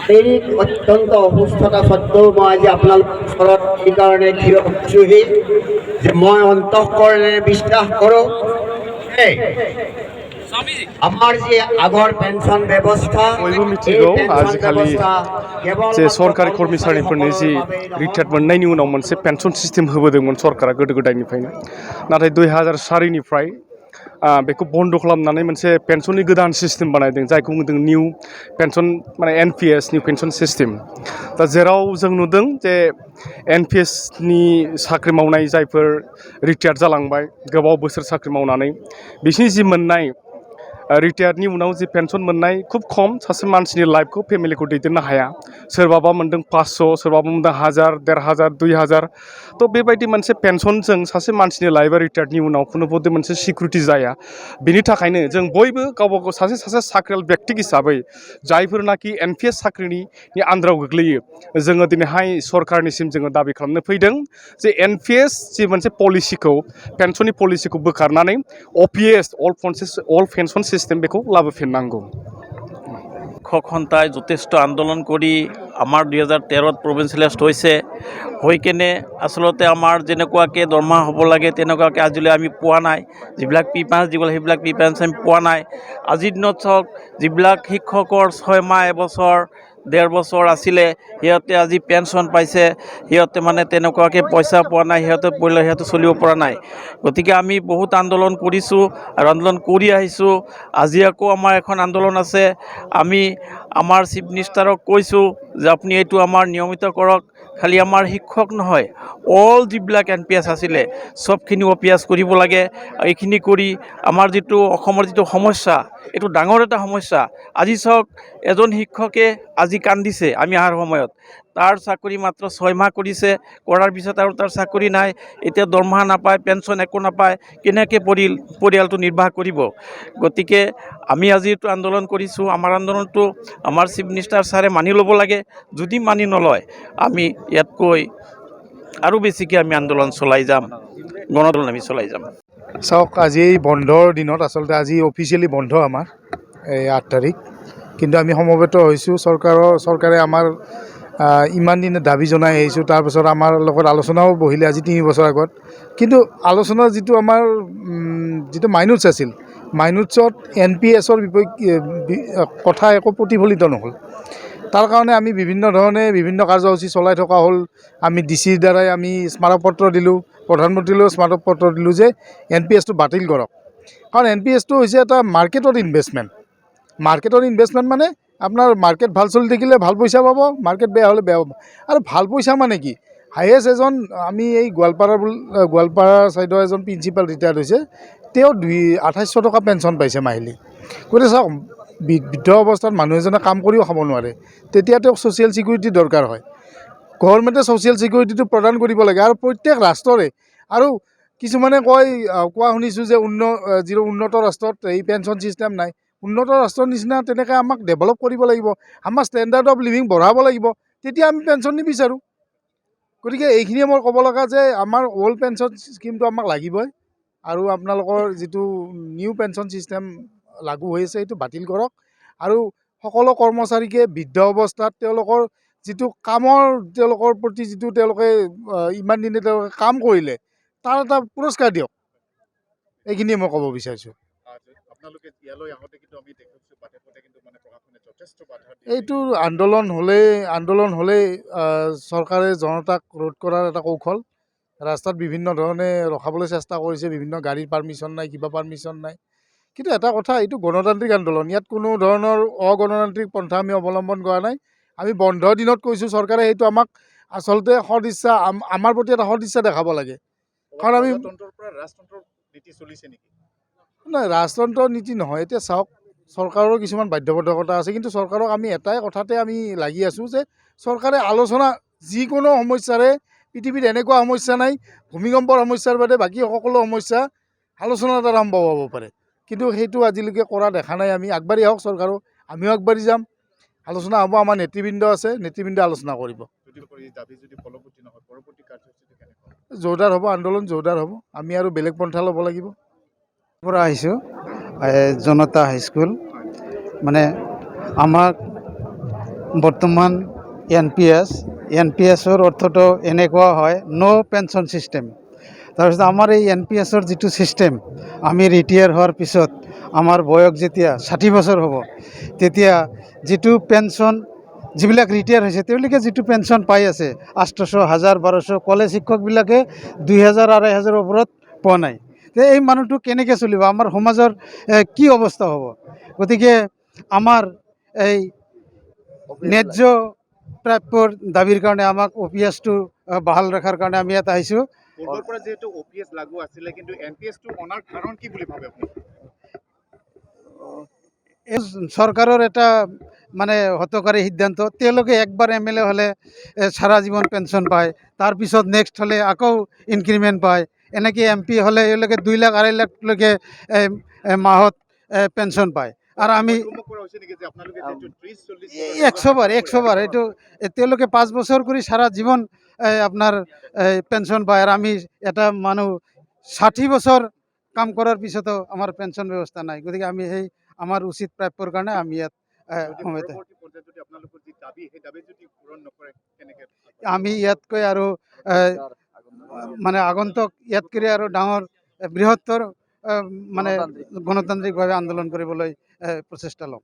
শাৰীৰিক অত্যন্ত অসুস্থতা স্বত্বেও মই আজি আপোনালোকৰ ওচৰত এইকাৰণে থিয় হৈছোহি যে মই অন্তঃকৰণেৰে বিশ্বাস কৰোঁ যে আমার যে আগর পেনশন ব্যবস্থা बयबो मिथिगौ आजिखालि जे सरकारि कर्मचारिफोरनि जि रिटायार्ड मोननायनि उनाव मोनसे पेन्सन सिस्टेम होबोदोंमोन सरकारा गोदो गोदायनिफ्रायनो नाथाय 2004निफ्राय बेखौ बन्द खालामनानै मोनसे पेन्सननि गोदान सिस्टेम बानायदों जायखौ बुंदों निउ पेन्सन माने एनपिएस निउ पेन्सन सिस्टेम दा जेराव जों नुदों जे एनपिएसनि साख्रि मावनाय जायफोर रिटायार्ड जालांबाय गोबाव बोसोर साख्रि मावनानै बिसिनि जि मोननाय रिटायार्डनि उनाव जि पेन्सन मोननाय खूब खम सासे मानसिनि लाइफखौ फेमिलिखौ दैदेननो हाया सोरबाबा मोनदों 500 सोरबाबा मोनदों 1000 1500 2000 तो बेबायदि मोनसे पेन्सनजों सासे मानसिनि लाइफआ रिटायार्डनि उनाव खुनु बदि मोनसे सिकिउरिटि जाया बिनि थाखायनो जों बयबो गावबा गाव सासे साख्रियाल व्यक्ति हिसाबै जायफोरनाखि एनपिएस साख्रिनि आन्दाराव गोग्लैयो जोङो दिनैहाय सरकारनिसिम जोङो दाबि खालामनो फैदों जे एनपिएस जि मोनसे पलिसिखौ पेन्सननि पलिसिखौ बोखारनानै अपिएस अल पेन्सन सिस्टेम बेखौ लाबोफिननांगौ শিক্ষক যথেষ্ট আন্দোলন কৰি আমাৰ 2013ত প্ৰভিঞ্চিয়েলাইজড হৈছে হৈ কেনে আচলতে আমাৰ যেনেকুৱাকৈ দৰমহা হ'ব লাগে তেনেকুৱাকৈ আজিলৈ আমি পোৱা নাই যিবিলাক প্ৰিফাৰেঞ্চ দিব লাগে সেইবিলাক প্ৰিফাৰেঞ্চ আমি পোৱা নাই আজিৰ দিনত চাওক যিবিলাক শিক্ষকৰ 6 মাহ এবছৰ 1.5 বছৰ আছিলে সিহঁতে আজি পেঞ্চন পাইছে সিহঁতে মানে তেনেকুৱাকৈ পইচা পোৱা নাই সিহঁতে চলিব পৰা নাই গতিকে আমি বহুত আন্দোলন কৰিছোঁ আৰু আন্দোলন কৰি আহিছোঁ আজি আকৌ আমাৰ এখন আন্দোলন আছে আমি আমাৰ চিফ মিনিষ্টাৰক কৈছোঁ যে আপুনি এইটো আমাৰ নিয়মিত কৰক খালি আমাৰ শিক্ষক নহয় অল যিবিলাক এনপিএছ আছিলে সবখিনি অপিএছ কৰিব লাগে এইখিনি কৰি আমাৰ যিটো অসমৰ যিটো সমস্যা এইটো ডাঙৰ এটা সমস্যা আজি চাওক এজন শিক্ষকে আজি কান্দিছে আমি অহাৰ সময়ত তাৰ চাকৰি মাত্ৰ 6 মাহ কৰিছে কৰাৰ পিছত আৰু তাৰ চাকৰি নাই এতিয়া দৰমহা নাপায় পেঞ্চন একো নাপায় কেনেকৈ পৰিয়ালটো নিৰ্বাহ কৰিব গতিকে আমি আজি এইটো আন্দোলন কৰিছোঁ আমাৰ আন্দোলনটো আমাৰ চিফ মিনিষ্টাৰ ছাৰে মানি ল'ব লাগে যদি মানি নলয় আমি ইয়াতকৈ আৰু বেছিকৈ আমি আন্দোলন চলাই যাম গণ আন্দোলন আমি চলাই যাম চাওক আজি এই বন্ধৰ দিনত আচলতে আজি অফিচিয়েলি বন্ধ আমাৰ এই 8 তাৰিখ কিন্তু আমি সমবেত হৈছোঁ চৰকাৰে আমাৰ ইমান দিনে দাবী জনাই আহিছোঁ তাৰপিছত আমাৰ লগত আলোচনাও বহিলে আজি 3 বছৰ আগত কিন্তু আলোচনাৰ যিটো আমাৰ যিটো মাইনুটছ আছিল মাইনুটছত এনপিএছৰ কথা একো প্ৰতিফলিত নহ'ল তাৰ কাৰণে আমি বিভিন্ন ধৰণে বিভিন্ন কাৰ্যসূচী চলাই থকা হ'ল আমি ডিচিৰ দ্বাৰাই আমি স্মাৰকপত্ৰ দিলোঁ প্ৰধানমন্ত্ৰীলৈও স্মাৰকপত্ৰ দিলোঁ যে এনপিএছটো বাতিল কৰক কাৰণ এনপিএছটো হৈছে এটা মাৰ্কেটৰ ইনভেষ্টমেণ্ট মানে আপোনাৰ মাৰ্কেট ভাল চলি থাকিলে ভাল পইচা পাব মাৰ্কেট বেয়া হ'লে বেয়া পাব আৰু ভাল পইচা মানে কি হাইয়েষ্ট এজন আমি এই গোৱালপাৰা ছাইডৰ এজন প্ৰিন্সিপাল ৰিটায়াৰ্ড হৈছে তেওঁ 2800 টকা পেঞ্চন পাইছে মাহিলী গতিকে চাওক বৃদ্ধ অৱস্থাত মানুহ এজনে কাম কৰিও খাব নোৱাৰে তেতিয়া তেওঁক ছ'চিয়েল ছিকিউৰিটি দৰকাৰ হয় গভৰ্ণমেণ্টে ছ'চিয়েল ছিকিউৰিটিটো প্ৰদান কৰিব লাগে আৰু প্ৰত্যেক ৰাষ্ট্ৰৰে আৰু কিছুমানে কোৱা শুনিছোঁ যে যিটো উন্নত ৰাষ্ট্ৰত এই পেঞ্চন ছিষ্টেম নাই উন্নত ৰাষ্ট্ৰৰ নিচিনা তেনেকৈ আমাক ডেভেলপ কৰিব লাগিব আমাৰ ষ্টেণ্ডাৰ্ড অফ লিভিং বঢ়াব লাগিব তেতিয়া আমি পেঞ্চন নিবিচাৰোঁ গতিকে এইখিনিয়ে মই ক'ব লগা যে আমাৰ অল্ড পেঞ্চন স্কিমটো আমাক লাগিবই আৰু আপোনালোকৰ যিটো নিউ পেঞ্চন ছিষ্টেম লাগু হৈ আছে সেইটো বাতিল কৰক আৰু সকলো কৰ্মচাৰীকে বৃদ্ধ অৱস্থাত তেওঁলোকৰ যিটো কামৰ তেওঁলোকৰ প্ৰতি যিটো তেওঁলোকে ইমান দিনে তেওঁলোকে কাম কৰিলে তাৰ এটা পুৰস্কাৰ দিয়ক এইখিনিয়ে মই ক'ব বিচাৰিছোঁ এইটো আন্দোলন হ'লে চৰকাৰে জনতাক ৰোধ কৰাৰ এটা কৌশল ৰাস্তাত বিভিন্ন ধৰণে ৰখাবলৈ চেষ্টা কৰিছে বিভিন্ন গাড়ীৰ পাৰ্মিশ্যন নাই কিবা পাৰ্মিশ্যন নাই কিন্তু এটা কথা এইটো গণতান্ত্ৰিক আন্দোলন ইয়াত কোনো ধৰণৰ অগণতান্ত্ৰিক পন্থা আমি অৱলম্বন কৰা নাই আমি বন্ধৰ দিনত কৈছোঁ চৰকাৰে সেইটো আমাক আচলতে সদিচ্ছা আমাৰ প্ৰতি এটা সদিচ্ছা দেখাব লাগে কাৰণ আমি নাই ৰাজতন্ত্ৰৰ নীতি নহয় এতিয়া চাওক চৰকাৰৰ কিছুমান বাধ্যবাধকতা আছে কিন্তু চৰকাৰক আমি এটাই কথাতে আমি লাগি আছোঁ যে চৰকাৰে আলোচনা যিকোনো সমস্যাৰে পৃথিৱীত এনেকুৱা সমস্যা নাই ভূমিকম্পৰ সমস্যাৰ বাদে বাকী সকলো সমস্যা আলোচনাৰ দ্বাৰা সম্ভৱ হ'ব পাৰে কিন্তু সেইটো আজিলৈকে কৰা দেখা নাই আমি আগবাঢ়ি আহক চৰকাৰো আমিও আগবাঢ়ি যাম আলোচনা হ'ব আমাৰ নেতৃবৃন্দ আছে নেতৃবৃন্দে আলোচনা কৰিব জোৰদাৰ হ'ব আন্দোলন জোৰদাৰ হ'ব আমি আৰু বেলেগ পন্থা ল'ব লাগিব পৰা আহিছোঁ জনতা হাইস্কুল মানে আমাক বৰ্তমান এন পি এছৰ অৰ্থটো এনেকুৱা হয় ন' পেঞ্চন ছিষ্টেম। তাৰপিছত আমাৰ এই এন পি এছৰ যিটো ছিষ্টেম, আমি ৰিটায়াৰ হোৱাৰ পিছত আমাৰ বয়স যেতিয়া 60 বছৰ হ'ব, তেতিয়া যিটো পেঞ্চন যিবিলাক ৰিটায়াৰ হৈছে তেওঁলোকে যিটো পেঞ্চন পাই আছে 800, 1000, 1200, কলেজ শিক্ষকবিলাকে 2000, 2500 ওপৰত পোৱা নাই। এই মানুহটো কেনেকৈ চলিব? আমাৰ সমাজৰ কি অৱস্থা হ'ব? গতিকে আমাৰ এই ন্যায্য প্ৰাপ্যৰ দাবীৰ কাৰণে আমাক OPS-টো বাহাল ৰখাৰ কাৰণে আমি ইয়াত আহিছোঁ। পূৰ্বৰ পৰা যিহেতু OPS লাগু আছিলে, কিন্তু NPS-টো অনাৰ কাৰণ কি বুলি ভাবে আপুনি? এই চৰকাৰৰ এটা মানে হতকাৰী সিদ্ধান্ত। তেওঁলোকে একবাৰ MLA হ'লে সাৰা জীৱন পেঞ্চন পায়, তাৰপিছত নেক্সট হ'লে আকৌ ইনক্ৰিমেণ্ট পায়। এনেকৈ MP হ'লে এওঁলোকে 2 লাখ 2.5 লাখলৈকে মাহত পেঞ্চন পায়। আৰু আমি অনুভৱ কৰা হৈছে নেকি যে আপোনালোকে যিহেতু 30-40 100 বাৰ এইটো তেওঁলোকে 5 বছৰ কৰি সাৰা জীৱন আপোনাৰ পেঞ্চন পায়, আৰু আমি এটা মানুহ 60 বছৰ কাম কৰাৰ পিছতো আমাৰ পেঞ্চন ব্যৱস্থা নাই। গতিকে আমি সেই আমাৰ উচিত প্ৰাপ্যৰ কাৰণে আমি ইয়াত সময় পৰৱৰ্তী পৰ্যায়ত যদি আপোনালোকৰ যি দাবী, সেই দাবী যদি পূৰণ নকৰে কেনেকৈ? আমি ইয়াতকৈ আৰু মানে আগন্তুক ইয়াতকৈ আৰু ডাঙৰ বৃহত্তৰ মানে গণতান্ত্ৰিকভাৱে আন্দোলন কৰিবলৈ প্ৰচেষ্টা ল'ম।